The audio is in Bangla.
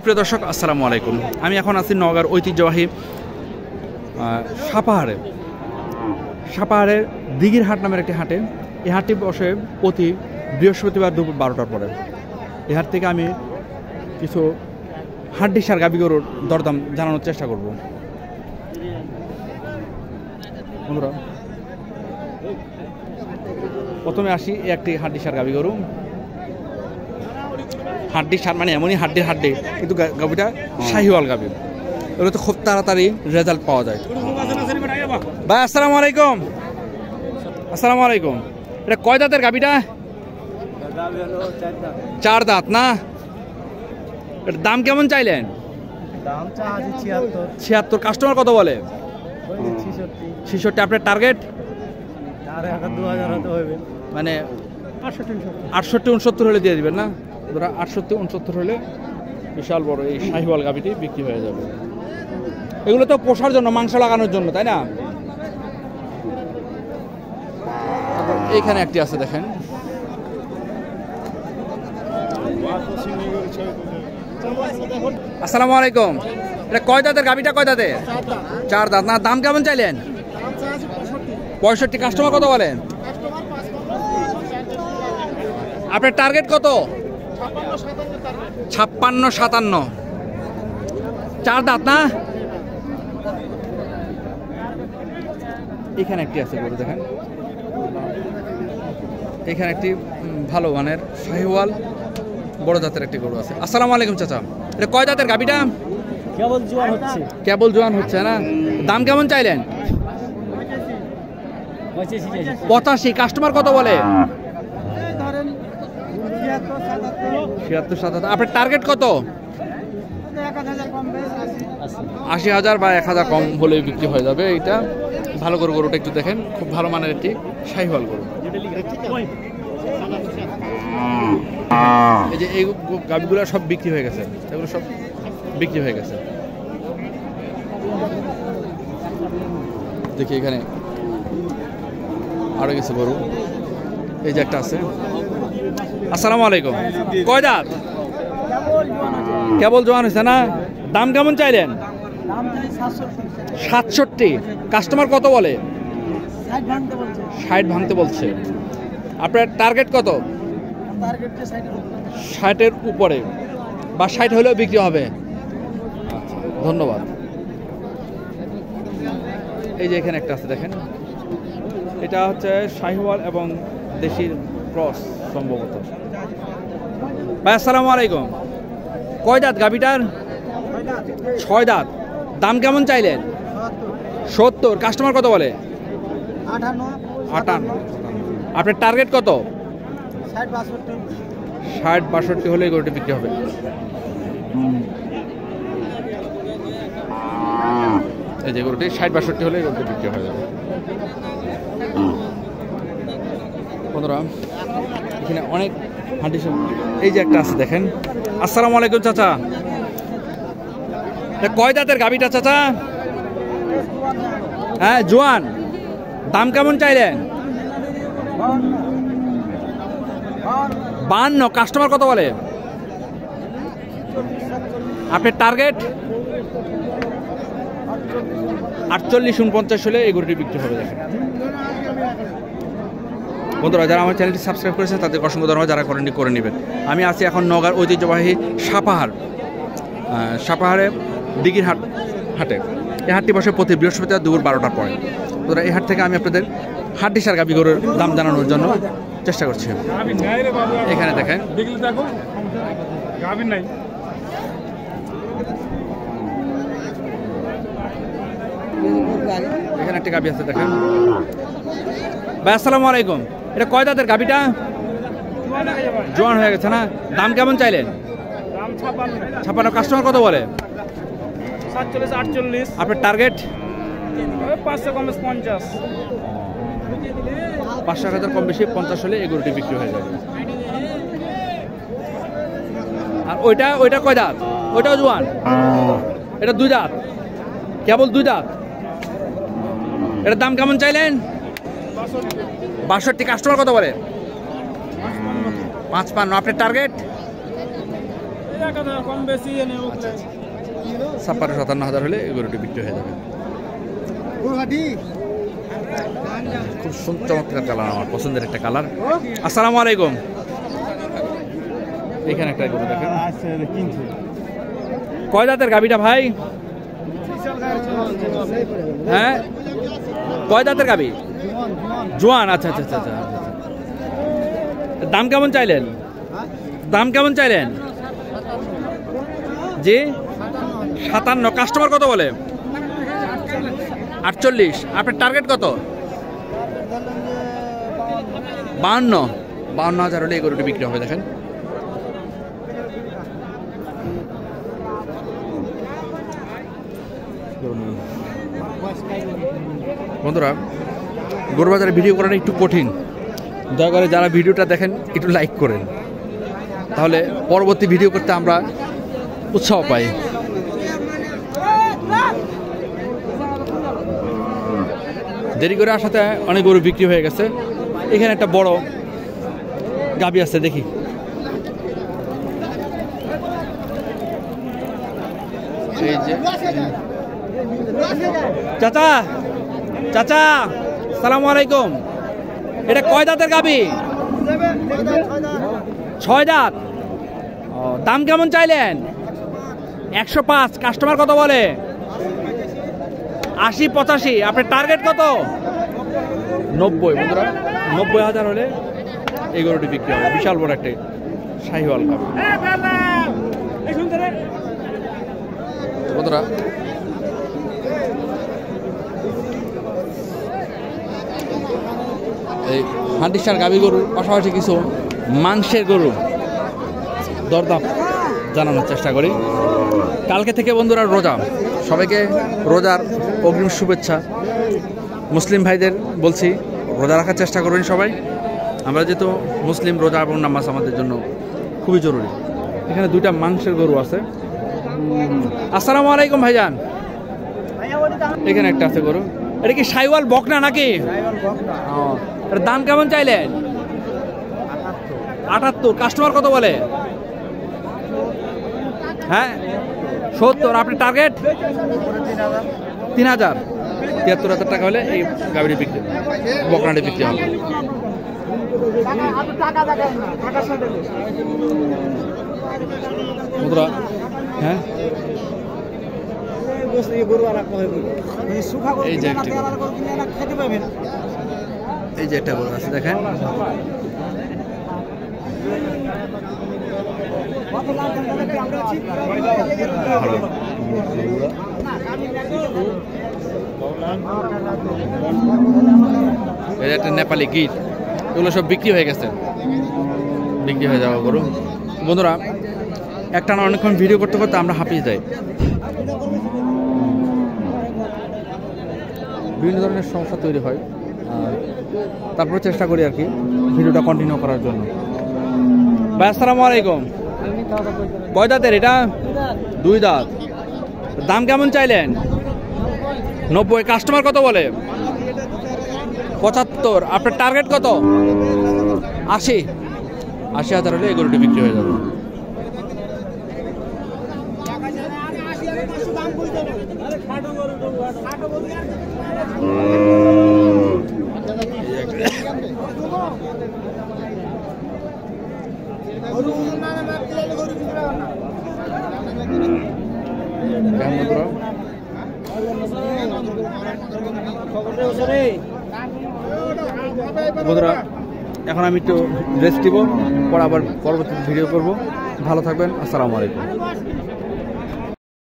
প্রিয় দর্শক আসসালামু আলাইকুম। আমি এখন আছি নওগাঁর ঐতিহ্যবাহী সাপাহারের দিঘির হাট নামের একটি হাটে। এই হাটটি বসে প্রতি বৃহস্পতিবার দুপুর 12টার পরে। এই হাট থেকে আমি কিছু হাড্ডি সার গাভী গরুর দরদাম জানানোর চেষ্টা করব। বন্ধুরা, প্রথমে আসি একটি হাড্ডি সার গাভী গরু। হাড্ডি সার মানে এমনই হাড্ডি, কিন্তু গাভীটা শাহিওয়াল গাভী। এগুলো তো খুব তাড়াতাড়ি রেজাল্ট পাওয়া যায়। ভাই আসসালামু আলাইকুম। আসসালামু আলাইকুম। এটা কয় দাঁতের গাভীটা? 4 দাঁত না? এটার দাম কেমন চাইলেন? 76। কাস্টমার কত বলে? 66। আপনার টার্গেট? মানে 68-69 হলে দিয়ে দিবেন না? 68-69 হলে বিশাল বড় এই শাহিওয়াল গাভীটি বিক্রি হয়ে যাবে। এগুলো তো পোষার জন্য, মাংস লাগানোর জন্য, তাই না? এইখানে একটি আছে, দেখেন। আসসালামু আলাইকুম। এটা কয় দাঁতের গাভীটা? কয় দাঁতের? 4 দাঁত না? দাম কেমন চাইলেন? 65। কাস্টমার কত বলেন? আপনার টার্গেট কত? 56-57। 4 দাঁত না? এখানে একটি আছে গরু, দেখেন। এখানে একটি ভালো মানের শাহিওয়াল বড় জাতের একটি গরু আছে। আসসালামু আলাইকুম চাচা। এটা কয় দাঁতের গাভীটা? কেবল জোয়ান হচ্ছে না? দাম কেমন চাইলেন? 85। কাস্টমার কত বলে? 76-77। আপনার টার্গেট কত? 80,000 বা 1,000 কম হলে বিক্রি হয়ে যাবে। এইটা ভালো গরুটা একটু দেখেন, খুব ভালো মানের একটি শাহিওয়াল গরু। এই যে এই গাভীগুলো সব বিক্রি হয়ে গেছে, এগুলো সব বিক্রি হয়ে গেছে। দেখি এখানে আরো কিছু গরু। এই যে একটা আছে। আসসালামু আলাইকুম। কয় দাঁত? কেবল জোয়ান হয়েছে না? দাম কেমন চাইলেন? 67। কাস্টমার কত বলে? 60 ভাঙতে বলছে। আপনার টার্গেট কত? 60-এর উপরে বা 60 হলেও বিক্রি হবে। আচ্ছা, ধন্যবাদ। এই যে এখানে একটা আছে, দেখেন। এটা হচ্ছে শাহিওয়াল এবং দেশির ক্রস সম্ভবত। ভাই আসসালামু আলাইকুম। কয় দাঁত গাভীটার? 6 দাঁত। দাম কেমন চাইলেন? 70। কাস্টমার কত বলে? 58। আপনার টার্গেট কত? 60-62 হলে গরুটি বিক্রি হবে। এই যে গরুটি 60-62 হলে গরুটি বিক্রি হয়ে যাবে। বন্ধুরা, এখানে অনেক হাঁটি। এই যে একটা আছে, দেখেন। আসসালামু আলাইকুম চাচা। কয় দাঁতের গাভীটা চাচা? হ্যাঁ, জোয়ান। দাম কেমন চাইলেন? 52। কাস্টমার কত বলে? আপনার টার্গেট? 48-49 হলে এই গরুটি বিক্রি হবে। দেখেন বন্ধুরা, যারা আমার চ্যানেলটি সাবস্ক্রাইব করেছেন তাদের অসংখ্য ধন্যবাদ। যারা করেননি করে নেবেন। আমি আছি এখন নওগাঁর ঐতিহ্যবাহী সাপাহারে দিঘির হাটে। এই হাটটি বসে প্রতি বৃহস্পতিবার দুপুর 12টার পরে। বন্ধুরা, এই হাট থেকে আমি আপনাদের হাড্ডি সার গাভী গরুর দাম জানানোর জন্য চেষ্টা করছি। এখানে দেখেন। এখানে একটা গাভী আছে, দেখেন। ভাই আসসালামু আলাইকুম। এটা কয় দাঁতের গাভীটা? জোয়ান হয়ে গেছে না? দাম কেমন চাইলেন? 56। কাস্টমার কত বলে? 47-48। আপনার টার্গেট? 500 কম 50। 500-1000 কম বেশি 50 হলে এই গরুটি বিক্রি হয়ে যাবে। আর ওইটা কয় দাঁত? ওইটাও জোয়ান? এটা 2 দাঁত। কেবল 2 দাঁত। এটার দাম কেমন চাইলেন? 62। কাস্টমার কত বলে? 55। আপনার টার্গেট? কম বেশি 56-57,000 হলে এই গরুটি বিক্রি হয়ে যাবে। খুব চমৎকার কালার, আমার পছন্দের একটা কালার। আসসালামু আলাইকুম। এখানে একটা গরু দেখেন, কয় দাঁতের গাবিটা ভাই? হ্যাঁ, কয় দাঁতের গাবি? জোয়ান। আচ্ছা আচ্ছা আচ্ছা আচ্ছা। দাম কেমন চাইলেন? দাম কেমন চাইলেন? জি 57। কাস্টমার কত বলে? 48। আপনার টার্গেট কত? 52,000 হলে এই গরুটি বিক্রি হবে। দেখেন বন্ধুরা, গরু বাজারে ভিডিও করাটা একটু কঠিন। দয়া করে যারা ভিডিওটা দেখেন একটু লাইক করেন, তাহলে পরবর্তী ভিডিও করতে আমরা উৎসাহ পাই। দেরি করে আসাতে অনেক গরু বিক্রি হয়ে গেছে। এখানে একটা বড় গাবি আছে, দেখি। চাচা চাচা সালামু আলাইকুম। এটা কয় দাঁতের গাবি? 6 দাঁত। দাম কেমন চাইলেন? 105। কাস্টমার কত বলে? 80-85। আপনার টার্গেট কত? 90। বন্ধুরা 90,000 হলে এই গরুটি বিক্রি হবে। বিশাল বড় একটা শাহিওয়াল গাবি। বন্ধুরা এই হান্ডিসার গাবি গরুর পাশাপাশি কিছু মাংসের গরু দরদাম জানানোর চেষ্টা করি। কালকে থেকে বন্ধুরা রোজা, সবাইকে রোজার অগ্রিম শুভেচ্ছা। মুসলিম ভাইদের বলছি রোজা রাখার চেষ্টা করবেন সবাই। আমরা যেহেতু মুসলিম, রোজা এবং নামাজ আমাদের জন্য খুবই জরুরি। এখানে 2টা মাংসের গরু আছে। আসসালামু আলাইকুম ভাইজান। এখানে একটা আছে গরু। এটা কি শাহিওয়াল বকনা নাকি? এর দাম কেমন চাইলেন? 78। কাস্টমার কত বলে? হ্যাঁ 70। আপনার টার্গেট? 3,000। 73,000 টাকা হলে এই গাড়ি বিক্রি, বকনাটি বিক্রি হবে। হ্যাঁ এই যে একটা গরু আছে দেখেন। এই একটা নেপালি গির, এগুলো সব বিক্রি হয়ে গেছে, বিক্রি হয়ে যাওয়া গরু। বন্ধুরা একটানা অনেকক্ষণ ভিডিও করতে করতে আমরা হাঁপিয়ে যাই। বিভিন্ন ধরনের সমস্যা তৈরি হয়, আর তারপরে চেষ্টা করি আর কি ভিডিওটা কন্টিনিউ করার জন্য। ভাই আসসালামু আলাইকুম। কয় দাঁতের এটা? 2 দাঁত। দাম কেমন চাইলেন? 90। কাস্টমার কত বলে? 75। আপনার টার্গেট কত? 80,000 হলে এই গরুটি বিক্রি হয়ে যাবে। বন্ধুরা এখন আমি একটু রেস্ট দিব, পর আবার পরবর্তী ভিডিও করব। ভালো থাকবেন। আসসালামু আলাইকুম।